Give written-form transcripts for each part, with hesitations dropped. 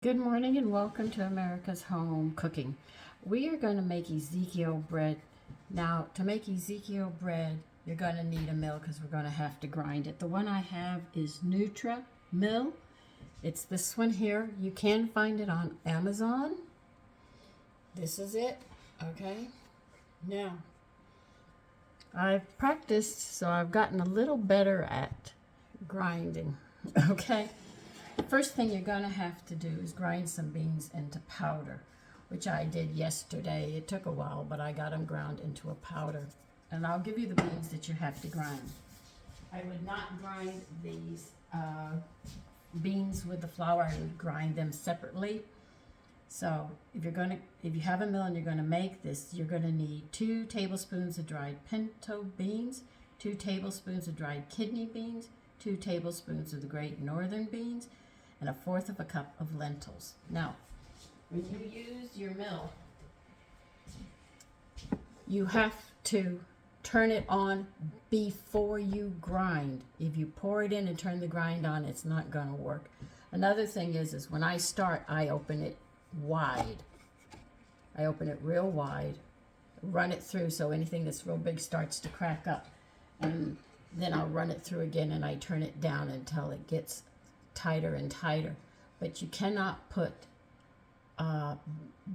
Good morning and welcome to America's Home Cooking. We are going to make Ezekiel bread. Now, to make Ezekiel bread, you're going to need a mill because we're going to have to grind it. The one I have is Nutra Mill. It's this one here. You can find it on Amazon. This is it. Okay. Now, I've practiced, so I've gotten a little better at grinding. Okay. The first thing you're going to have to do is grind some beans into powder, which I did yesterday. It took a while, but I got them ground into a powder. And I'll give you the beans that you have to grind. I would not grind these beans with the flour. I would grind them separately. So if you have a mill and you're going to make this, you're going to need 2 tablespoons of dried pinto beans, 2 tablespoons of dried kidney beans, 2 tablespoons of the great northern beans, and 1/4 cup of lentils. Now, when you use your mill, you have to turn it on before you grind. If you pour it in and turn the grind on, it's not going to work. Another thing is when I start, I open it wide. I open it real wide, run it through so anything that's real big starts to crack up. And then I'll run it through again and I turn it down until it gets tighter and tighter. But you cannot put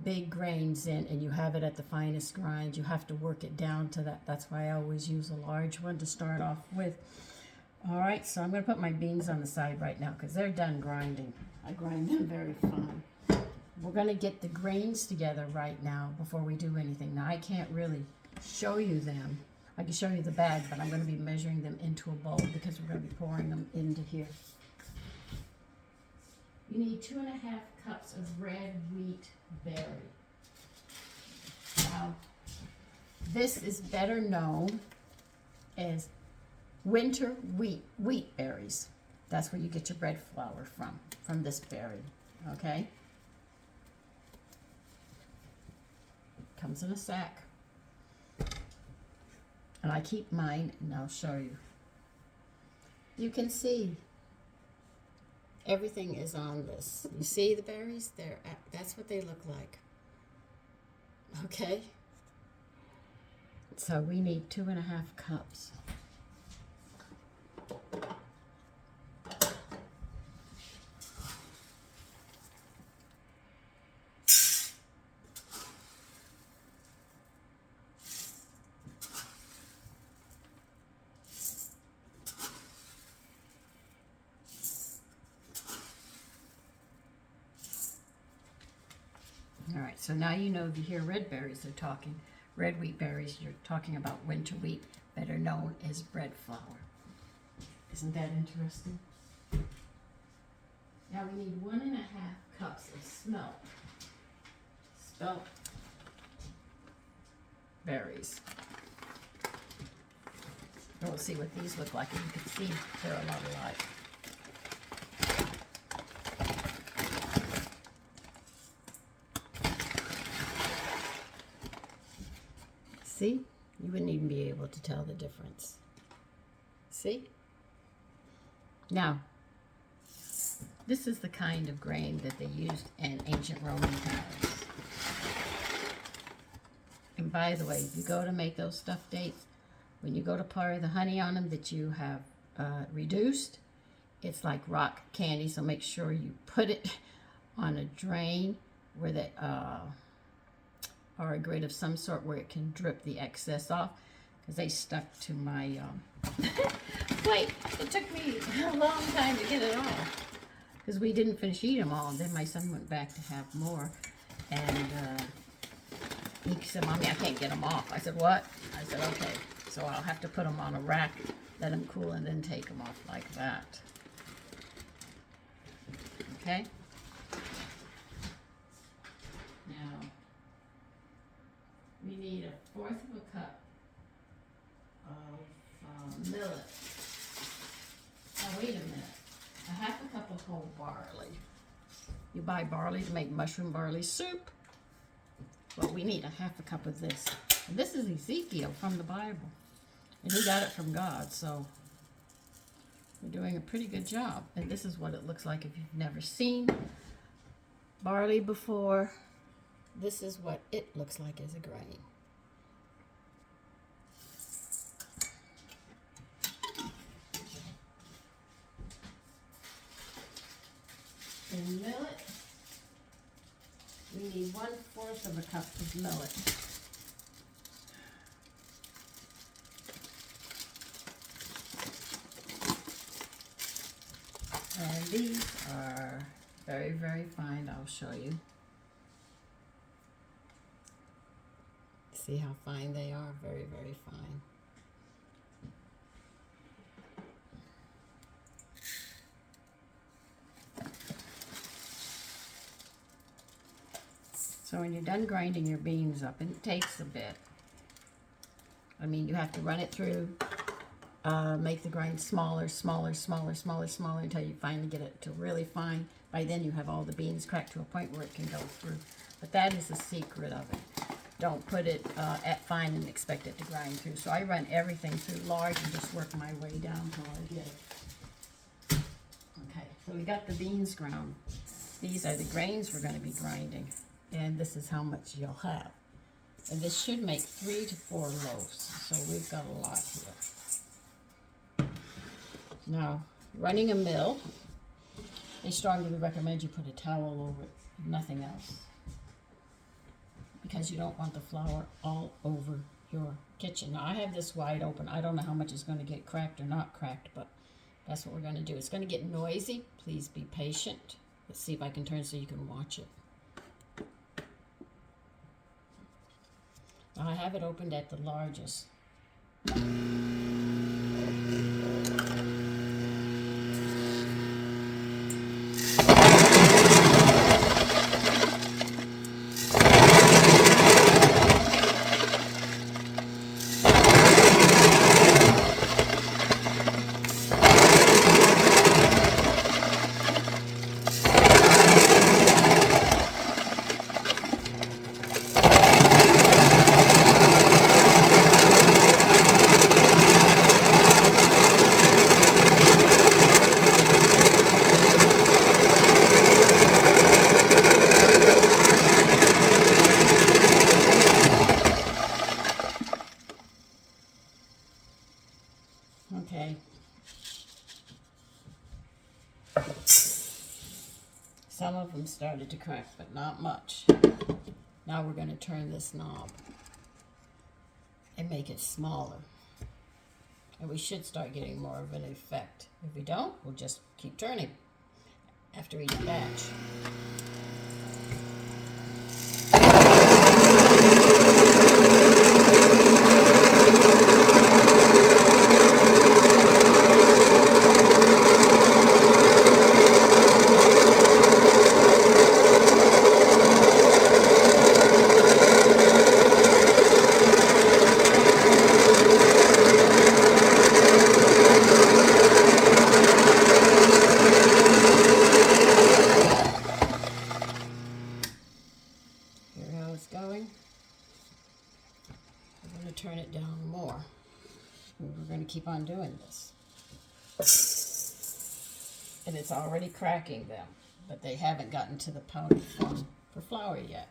big grains in and you have it at the finest grind. You have to work it down to that. That's why I always use a large one to start off with. All right, so I'm going to put my beans on the side right now because they're done grinding. I grind them very fine. We're going to get the grains together right now before we do anything. Now, I can't really show you them. I can show you the bag, but I'm going to be measuring them into a bowl because we're going to be pouring them into here. You need 2.5 cups of red wheat berry. Now, this is better known as winter wheat berries. That's where you get your bread flour from this berry, okay? Comes in a sack. And I keep mine, and I'll show you. You can see everything is on this. You see the berries? That's what they look like. Okay? So we need 2.5 cups. All right, so now you know if you hear red berries, they're talking red wheat berries, you're talking about winter wheat, better known as bread flour. Isn't that interesting? Now we need 1.5 cups of spelt berries. And we'll see what these look like, and you can see they're a lot alike. See? You wouldn't even be able to tell the difference. See? Now, this is the kind of grain that they used in ancient Roman times. And by the way, if you go to make those stuffed dates, when you go to pour the honey on them that you have reduced, it's like rock candy, so make sure you put it on a drain where they or a grid of some sort where it can drip the excess off, because they stuck to my plate. It took me a long time to get it off because we didn't finish eating them all. And then my son went back to have more, and he said, "Mommy, I can't get them off." I said, "What?" I said, "Okay." So I'll have to put them on a rack, let them cool, and then take them off like that. Okay? Now, we need 1/4 cup of millet. Oh, wait a minute. 1/2 cup of whole barley. You buy barley to make mushroom barley soup. Well, we need 1/2 cup of this. And this is Ezekiel from the Bible. And he got it from God, so we're doing a pretty good job. And this is what it looks like if you've never seen barley before. This is what it looks like as a grain. And millet, we need 1/4 of a cup of millet. And these are very, very fine. I'll show you. See how fine they are? Very, very fine. So when you're done grinding your beans up, and it takes a bit. I mean, you have to run it through, make the grind smaller, smaller, smaller, smaller, smaller until you finally get it to really fine. By then you have all the beans cracked to a point where it can go through. But that is the secret of it. Don't put it at fine and expect it to grind through. So I run everything through large and just work my way down till I get it. Okay, so we got the beans ground. These are the grains we're going to be grinding. And this is how much you'll have. And this should make 3 to 4 loaves. So we've got a lot here. Now, running a mill, they strongly recommend you put a towel over it, nothing else. Because you don't want the flour all over your kitchen. Now, I have this wide open. I don't know how much is going to get cracked or not cracked, but that's what we're going to do. It's going to get noisy. Please be patient. Let's see if I can turn so you can watch it. Now, I have it opened at the largest. Okay. Some of them started to crack, but not much. Now we're going to turn this knob and make it smaller. And we should start getting more of an effect. If we don't, we'll just keep turning after each batch. Going. We're going to turn it down more. And we're going to keep on doing this. And it's already cracking them, but they haven't gotten to the powder form for flour yet.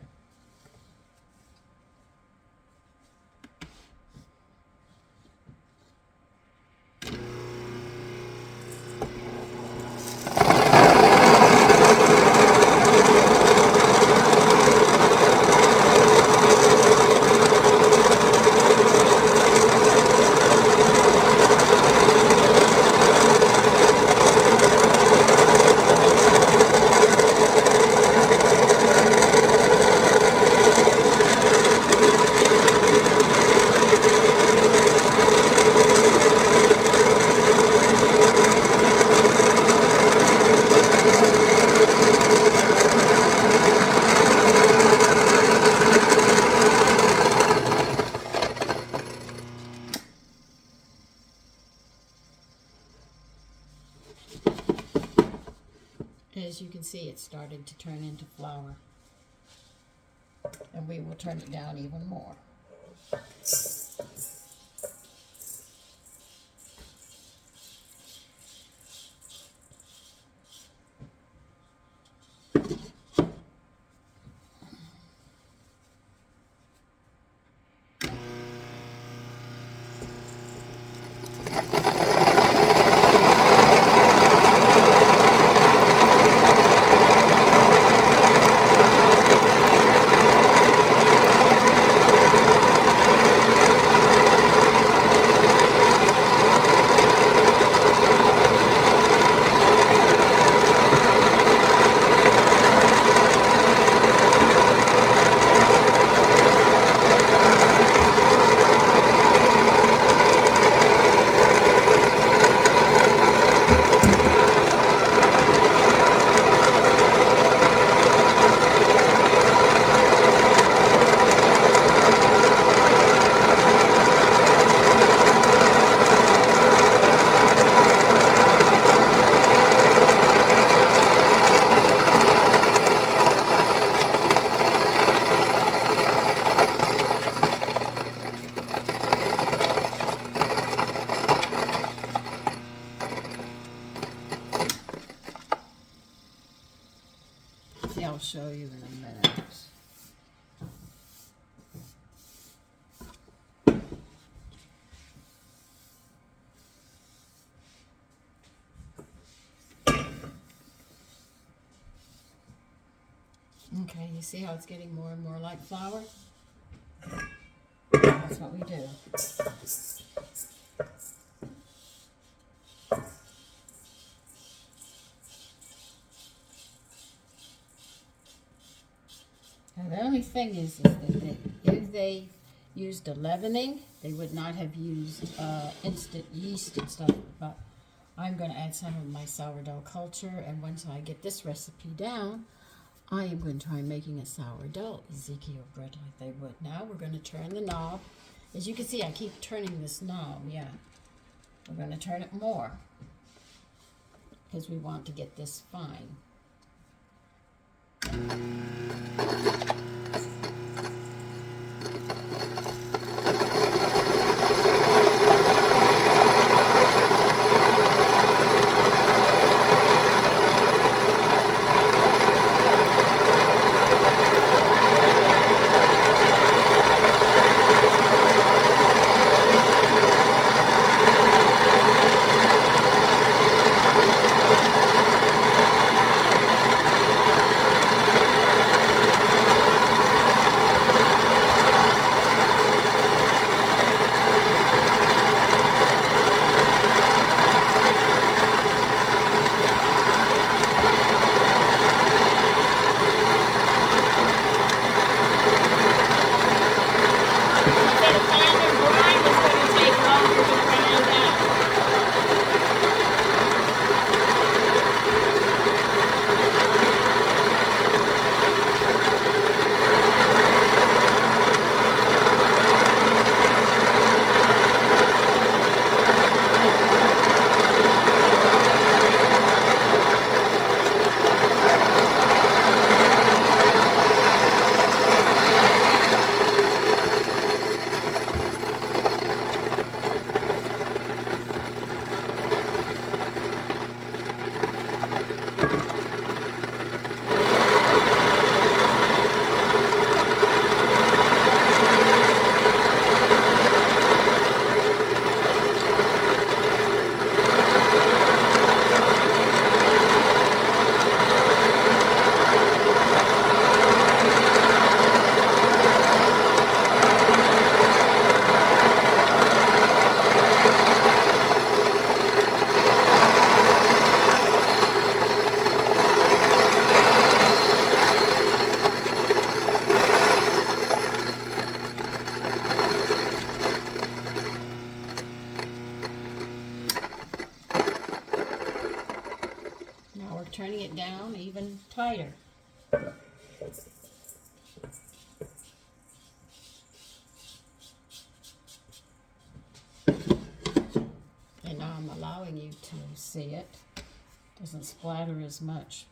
As you can see, it's started to turn into flour. And we will turn it down even more. I'll show you in a minute. Okay, you see how it's getting more and more like flour? That's what we do. Now the only thing is that if they used a leavening, they would not have used instant yeast and stuff, but I'm going to add some of my sourdough culture, and once I get this recipe down, I am going to try making a sourdough Ezekiel bread like they would. Now we're going to turn the knob. As you can see, I keep turning this knob, yeah. We're going to turn it more because we want to get this fine. Turning it down even tighter. And now I'm allowing you to see it. Doesn't splatter as much.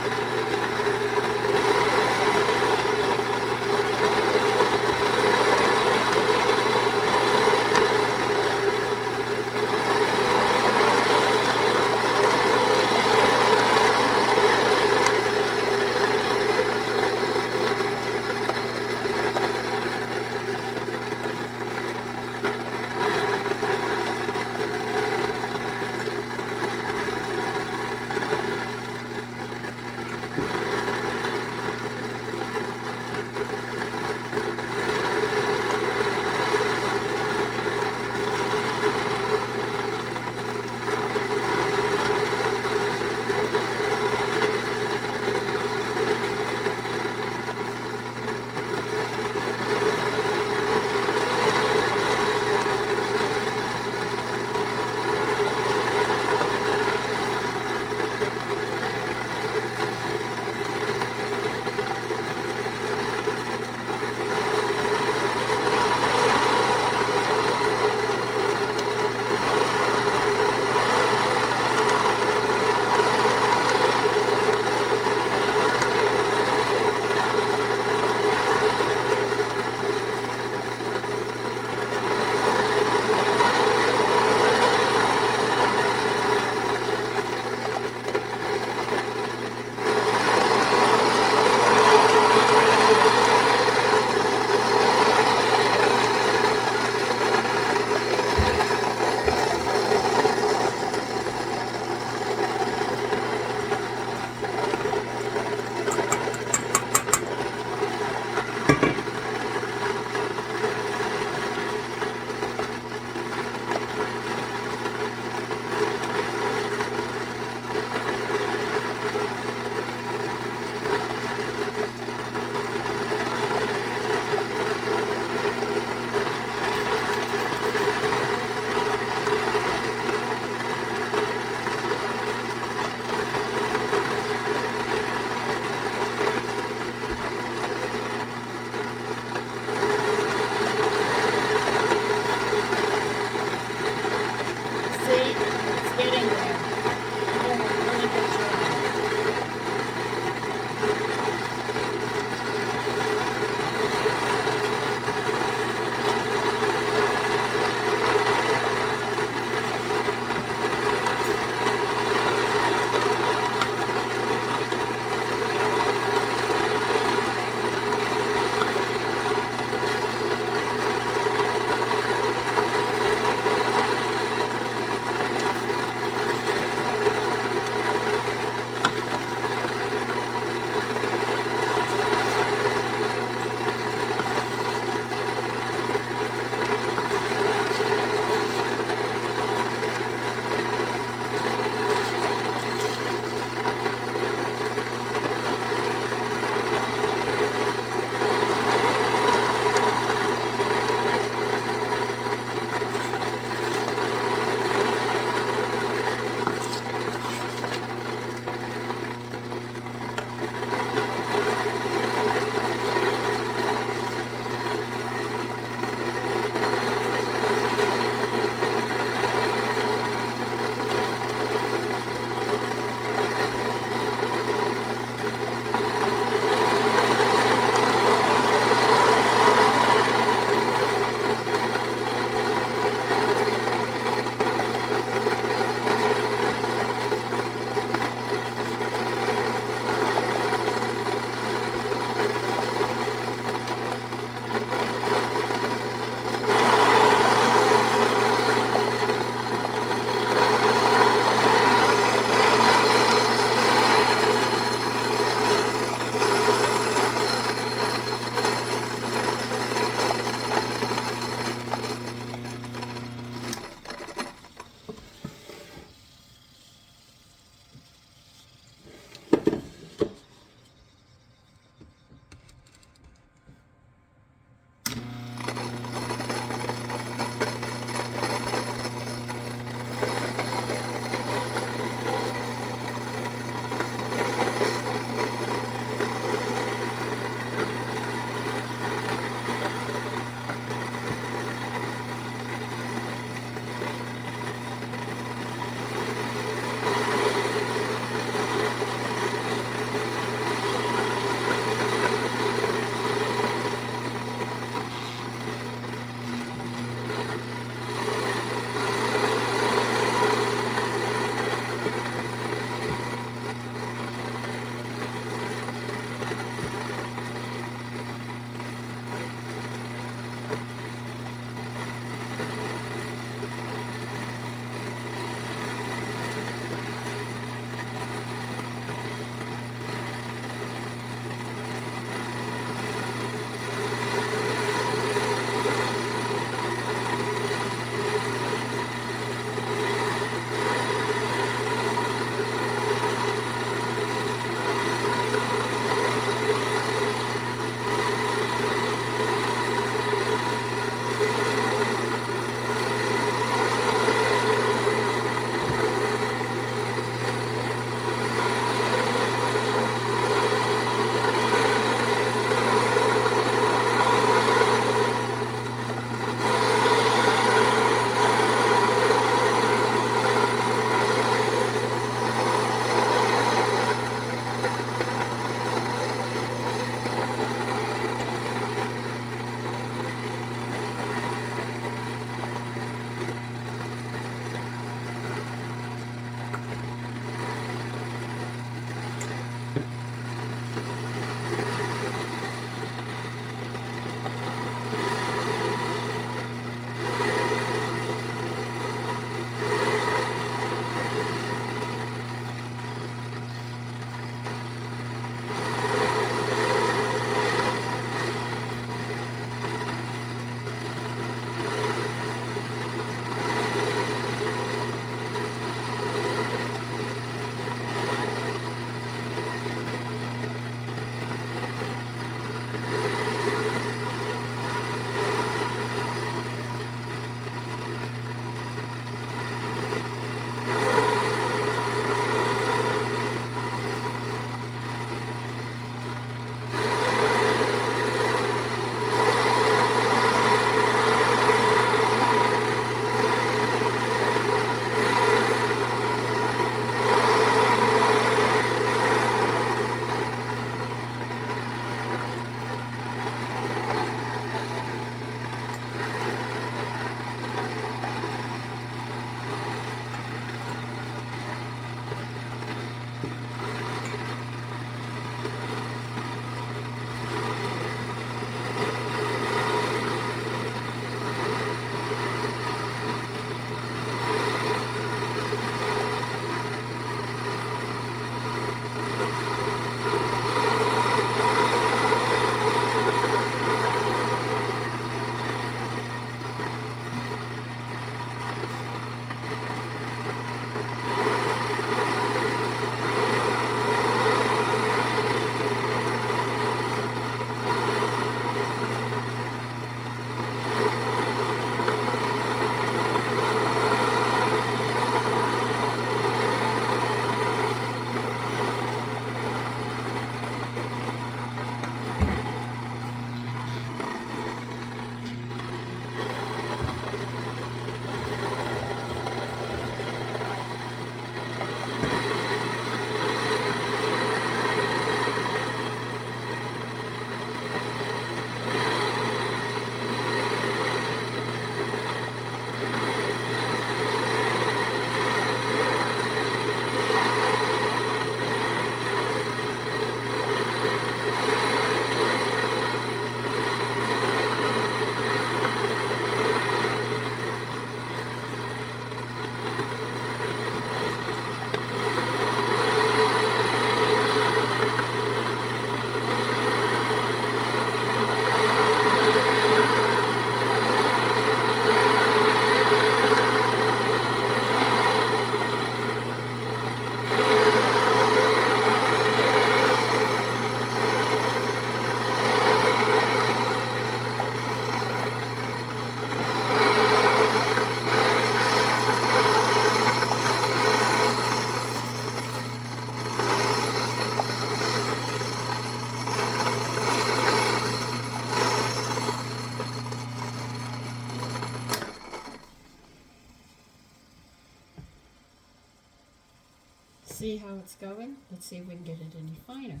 See how it's going? Let's see if we can get it any finer.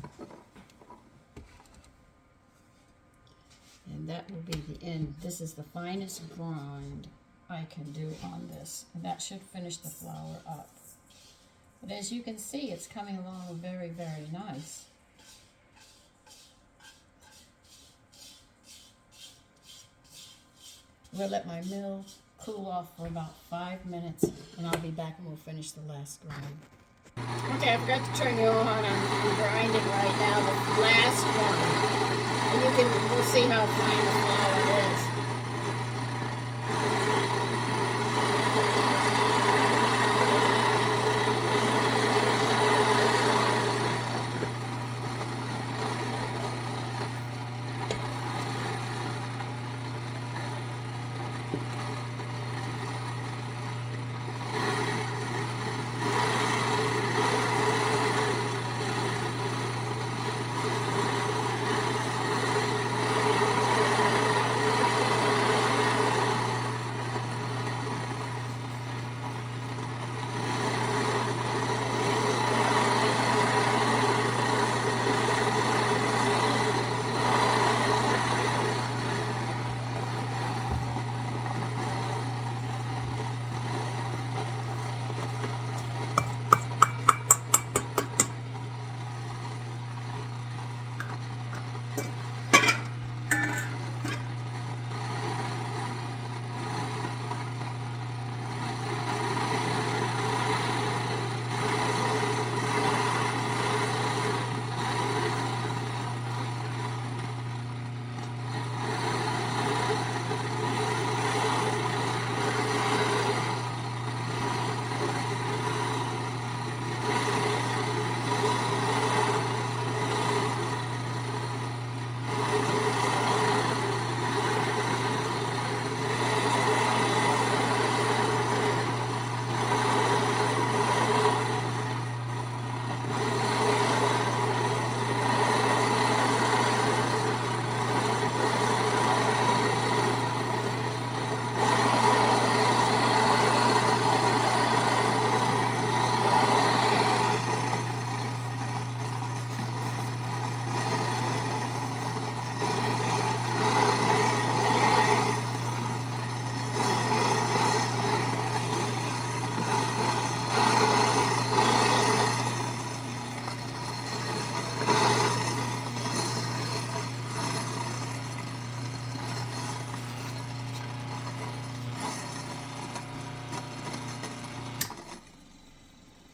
And that will be the end. This is the finest grind I can do on this. And that should finish the flour up. But as you can see, it's coming along very, very nice. We'll let my mill cool off for about 5 minutes, and I'll be back and we'll finish the last grind. Okay, I forgot to turn you on. I'm grinding right now the last one. And we'll see how fine the flour is.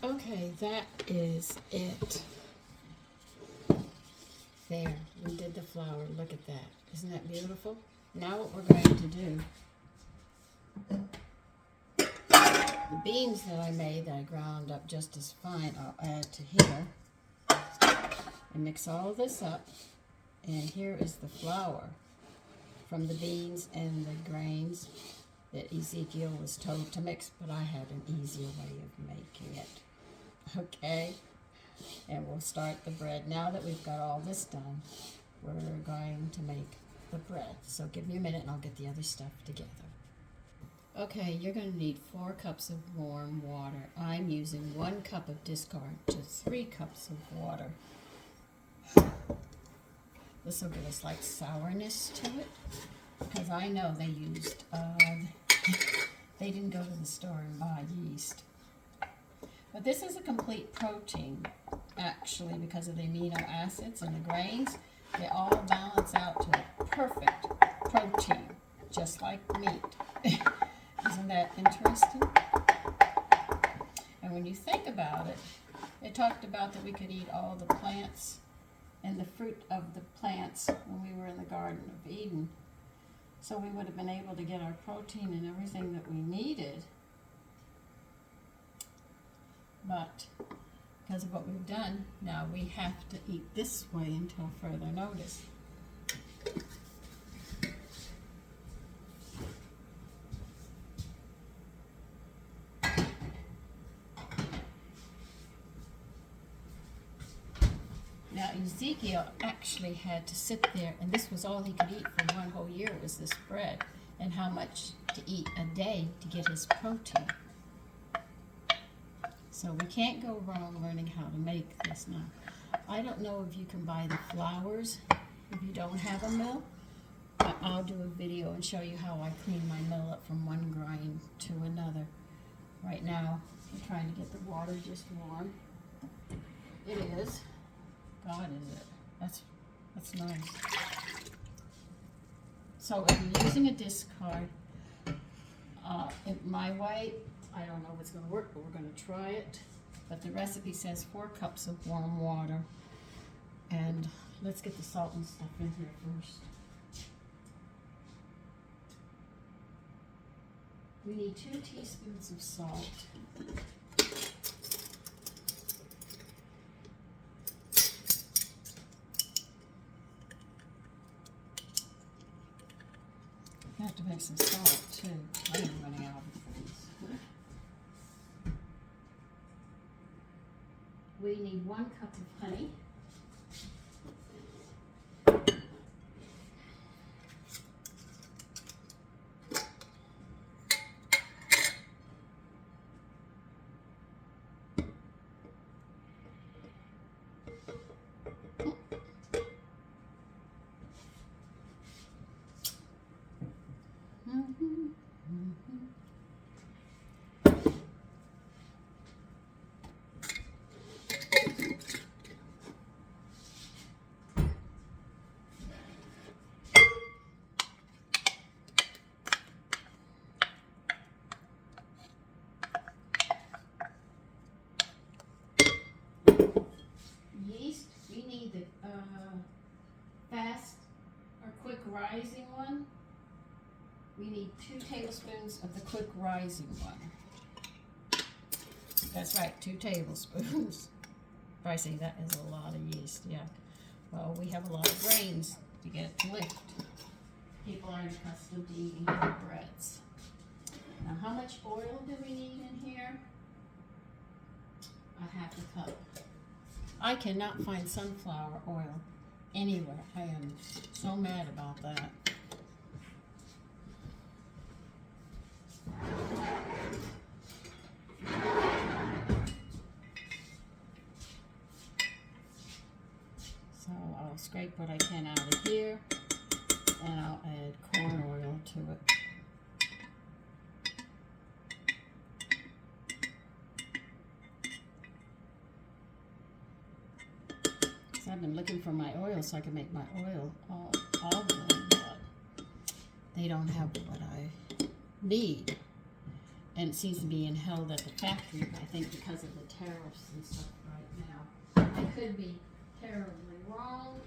Okay, that is it. There, we did the flour. Look at that. Isn't that beautiful? Now what we're going to do, the beans that I made that I ground up just as fine, I'll add to here. And mix all this up. And here is the flour from the beans and the grains that Ezekiel was told to mix, but I had an easier way of making it. Okay, and we'll start the bread. Now that we've got all this done, we're going to make the bread. So give me a minute and I'll get the other stuff together. Okay, you're going to need 4 cups of warm water. I'm using 1 cup of discard to 3 cups of water. This will give us like sourness to it, because I know they used, they didn't go to the store and buy yeast. But this is a complete protein, actually, because of the amino acids and the grains. They all balance out to a perfect protein, just like meat. Isn't that interesting? And when you think about it, it talked about that we could eat all the plants and the fruit of the plants when we were in the Garden of Eden. So we would have been able to get our protein and everything that we needed. But because of what we've done, now we have to eat this way until further notice. Now Ezekiel actually had to sit there, and this was all he could eat for 1 whole year was this bread, and how much to eat a day to get his protein. So we can't go wrong learning how to make this now. I don't know if you can buy the flours if you don't have a mill, but I'll do a video and show you how I clean my mill up from one grind to another. Right now, I'm trying to get the water just warm. It is. God, is it? That's nice. So if you're using a discard, my way, I don't know if it's going to work, but we're going to try it. But the recipe says 4 cups of warm water. And let's get the salt and stuff in here first. We need 2 teaspoons of salt. I have to make some salt too. I am running out of things. We need 1 cup of honey. Yeast, we need the fast or quick rising one. We need 2 tablespoons of the quick rising one. That's right, 2 tablespoons. I see that is a lot of yeast, yeah. Well, we have a lot of grains to get it to lift. People aren't accustomed to eating breads. Now, how much oil do we need in here? A half a cup. I cannot find sunflower oil anywhere. I am so mad about that. So I'll scrape what I can out of here, and I'll add corn oil to it. I've been looking for my oil so I can make my oil all of them, but they don't have what I need. And it seems to be held at the factory, I think, because of the tariffs and stuff right now. I could be terribly wrong.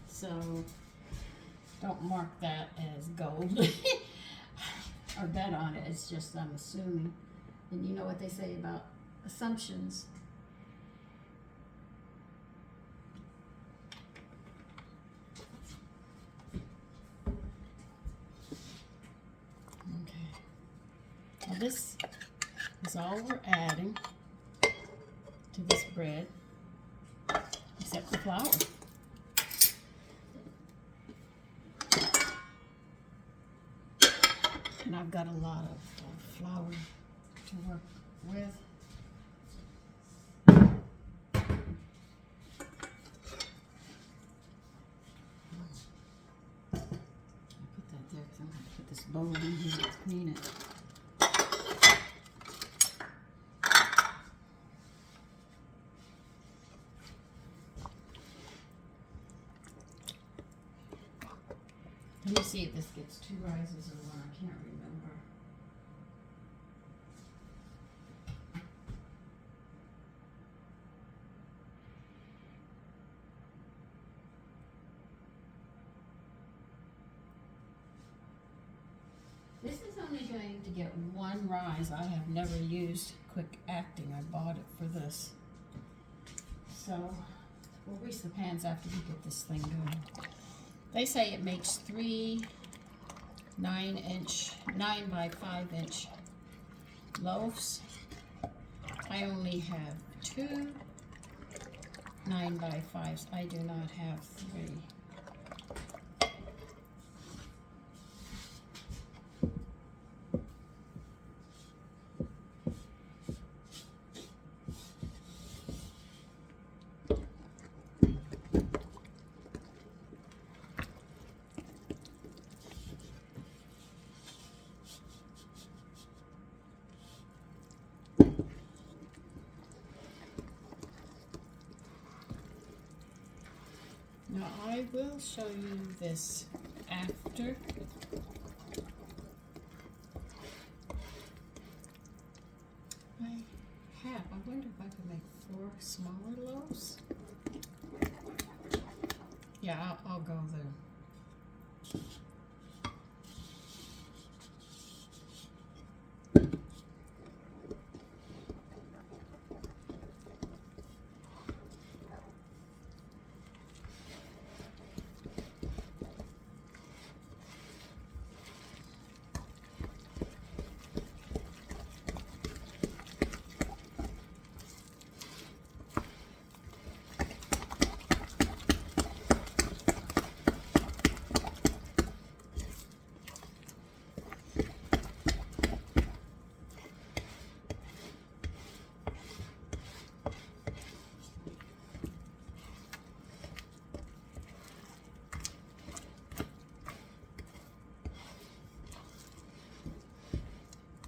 So don't mark that as gold or bet on it. It's just I'm assuming. And you know what they say about assumptions. Okay. Well, this is all we're adding to this bread, except the flour. And I've got a lot of flour to work with. Bowl in here to clean it. Let me see if this gets 2 rises or 1. I can't remember. This is only going to get 1 rise. I have never used quick acting. I bought it for this. So we'll grease the pans after we get this thing going. They say it makes 3 9 by 5 inch loaves. I only have 2 9 by 5s. I do not have 3. will show you this after. I wonder if I could make 4 smaller loaves. Yeah, I'll go there.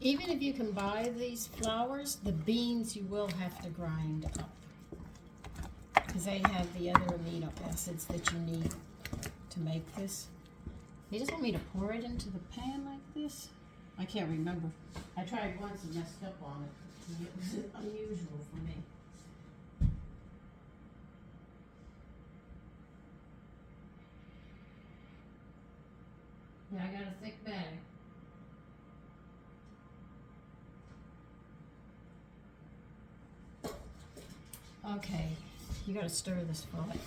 Even if you can buy these flours, the beans you will have to grind up because they have the other amino acids that you need to make this. You just want me to pour it into the pan like this? I can't remember. I tried once and messed up on it. It was unusual for me. Yeah, I got a thick bag. Okay, you gotta stir this for like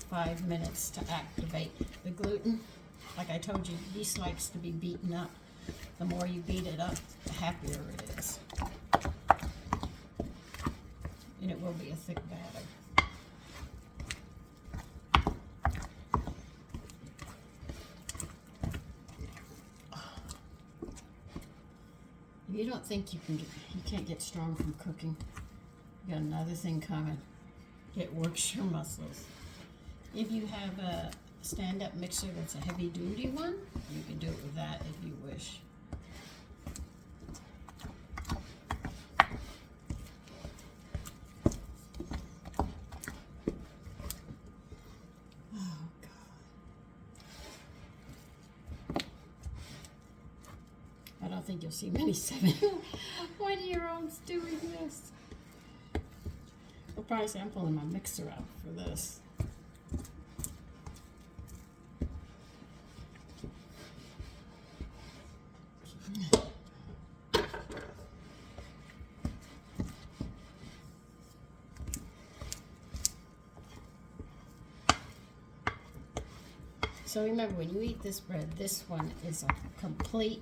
5 minutes to activate the gluten. Like I told you, yeast likes to be beaten up. The more you beat it up, the happier it is. And it will be a thick batter. If you don't think you can't get strong from cooking, you got another thing coming. It works your muscles. If you have a stand-up mixer that's a heavy-duty one, you can do it with that if you wish. Oh, God. I don't think you'll see many 7-1-year-olds doing this. We'll probably say I'm pulling my mixer out for this. So remember, when you eat this bread, this one is a complete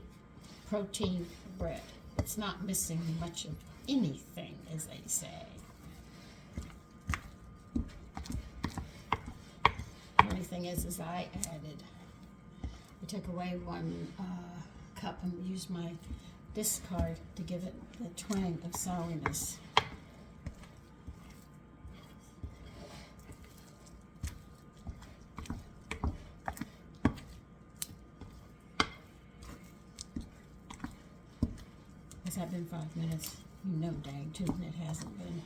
protein bread. It's not missing much of anything, as they say. The only thing is I took away 1 cup and used my discard to give it the twang of sourness. Has that been 5 minutes? You know dang tootin' it hasn't been.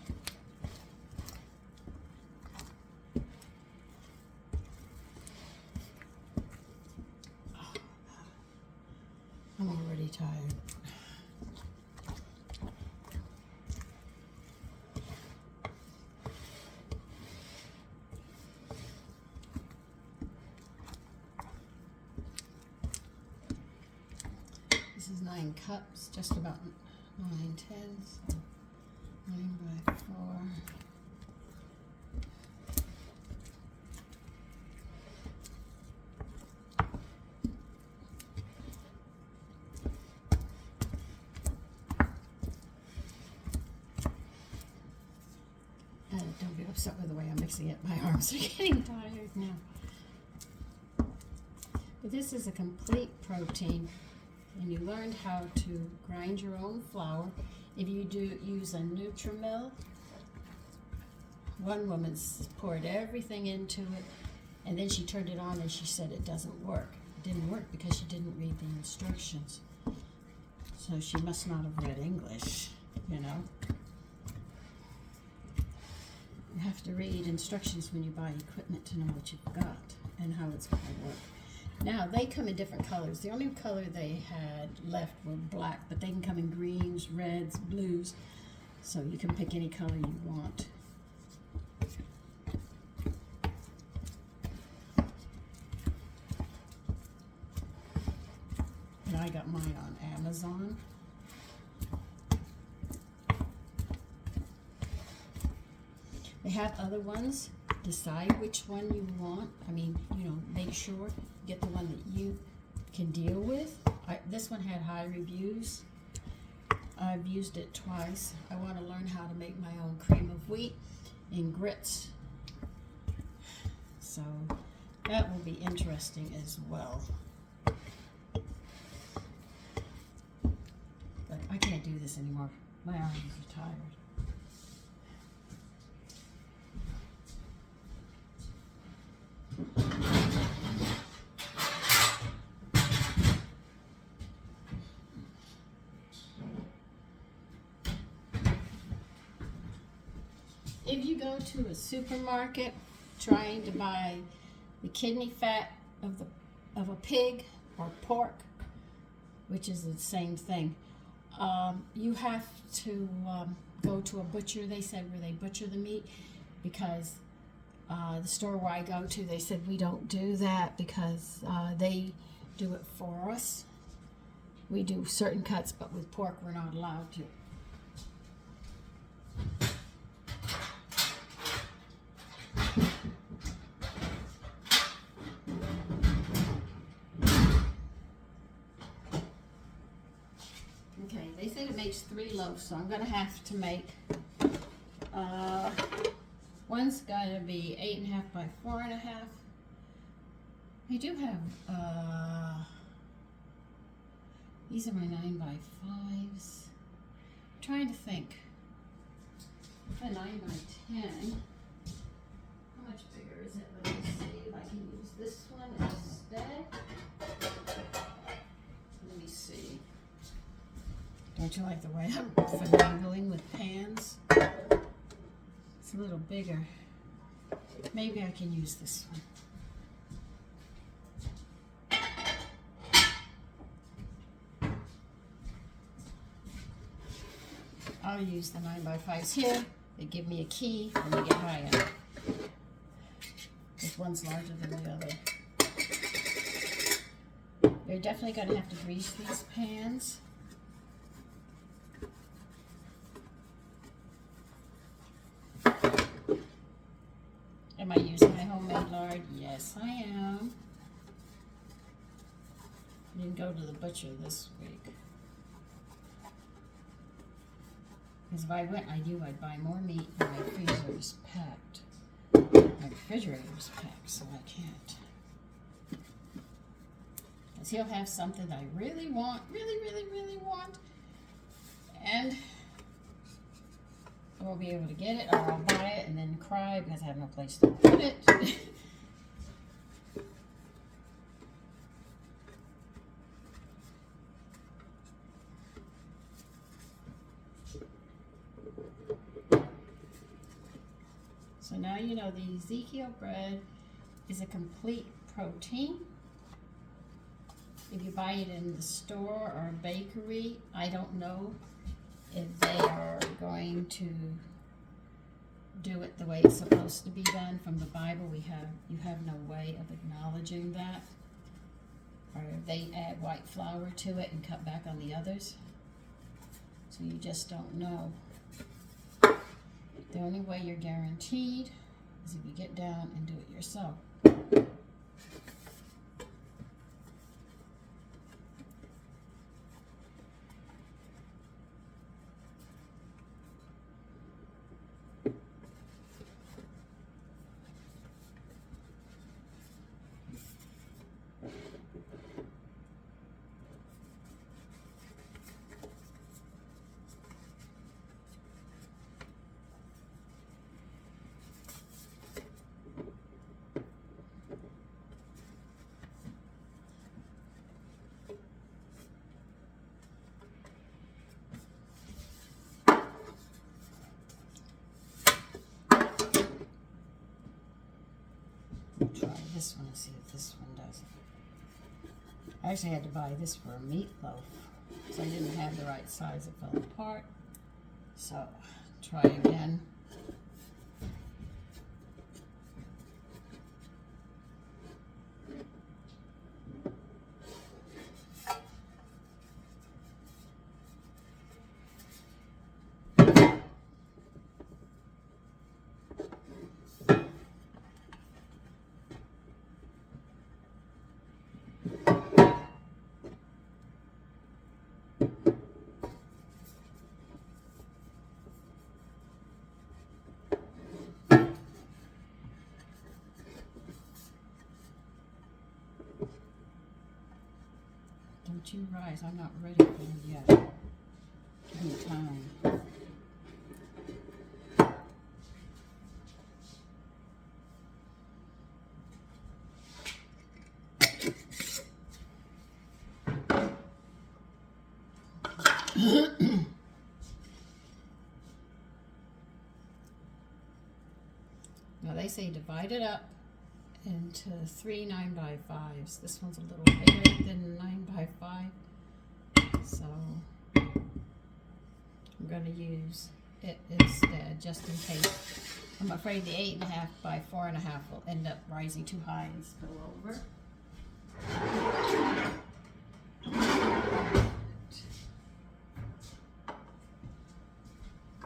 I'm already tired. This is 9 cups, just about 9/10, so 9 by 4. Don't get upset with the way I'm mixing it. My arms are getting tired now. But this is a complete protein, and you learned how to grind your own flour. If you do use a Nutri-Mill, one woman poured everything into it, and then she turned it on and she said it doesn't work. It didn't work because she didn't read the instructions. So she must not have read English, you know. You have to read instructions when you buy equipment to know what you've got. and how it's going to work. Now, they come in different colors. The only color they had left were black, but they can come in greens, reds, blues, so you can pick any color you want. And I got mine on Amazon. They have other ones. Decide which one you want. I mean, you know, make sure get the one that you can deal with. This one had high reviews. I've used it twice. I want to learn how to make my own cream of wheat and grits. So that will be interesting as well. But I can't do this anymore. My arms are tired. If you go to a supermarket trying to buy the kidney fat of a pig or pork, which is the same thing, you have to go to a butcher, they said, where they butcher the meat, because the store where I go to, they said we don't do that because they do it for us. We do certain cuts, but with pork we're not allowed to. Okay, they said it makes 3 loaves, so I'm going to have to make, one's got to be 8.5 by 4.5. They do have, these are my 9 by 5s. I'm trying to think. A 9 by 10. How much bigger is it? Let me see if I can use this one instead. Let me see. Don't you like the way I'm finagling with pans? It's a little bigger. Maybe I can use this one. I'll use the 9 by 5s here. They give me a key when they get high enough. This one's larger than the other. You're definitely going to have to grease these pans. Am I using my homemade lard? Yes, I am. I didn't go to the butcher this week. Because if I went, I knew I'd buy more meat and my freezer is packed. My refrigerator is packed, so I can't. Because he'll have something that I really want, really want, and I won't be able to get it, or I'll buy it and then cry because I have no place to put it. So now you know the Ezekiel bread is a complete protein. If you buy it in the store or a bakery, I don't know if they are going to do it the way it's supposed to be done from the Bible. You have no way of acknowledging that. Or if they add white flour to it and cut back on the others. So you just don't know. The only way you're guaranteed is if you get down and do it yourself. this one and see if this one does it. I actually had to buy this for a meatloaf, so I didn't have the right size. It fell apart. So, try again. Don't you rise, I'm not ready for you yet. Give me time. Now they say divide it up into 3 9x5s. This one's a little bigger than 9x5, so I'm going to use it instead, just in case. I'm afraid the 8.5 by 4.5 will end up rising too high and spill over.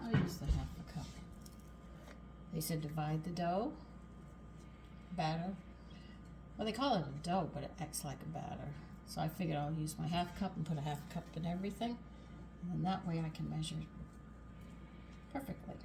I'll use the 1/2 cup. They said divide the dough, batter. Well, they call it a dough, but it acts like a batter. So I figured I'll use my 1/2 cup and put a 1/2 cup in everything. And then that way I can measure perfectly.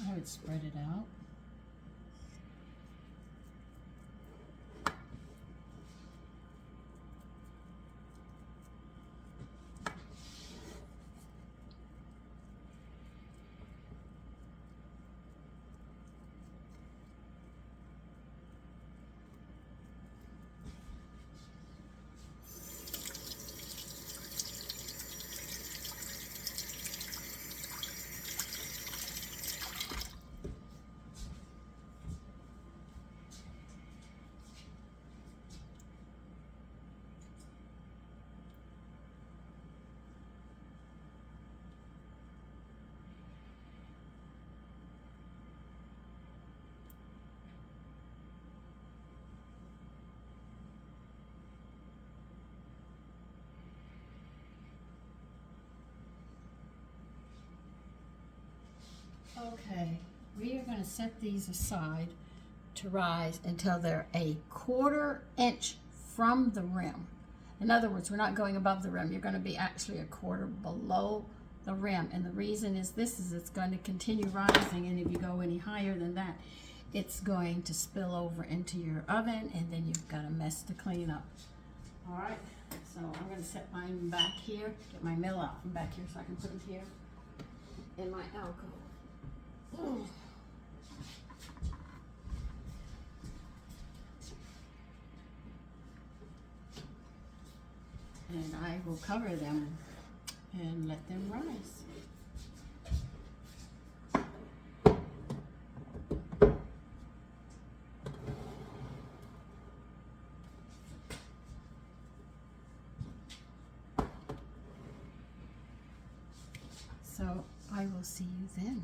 I would spread it out. to set these aside to rise until they're a 1/4 inch from the rim. In other words, we're not going above the rim. You're going to be actually a 1/4 below the rim. And the reason is this is it's going to continue rising, and if you go any higher than that, it's going to spill over into your oven, and then you've got a mess to clean up. All right, so I'm going to set mine back here, get my mill out from back here so I can put it here in my alcove. And I will cover them and let them rise. So I will see you then.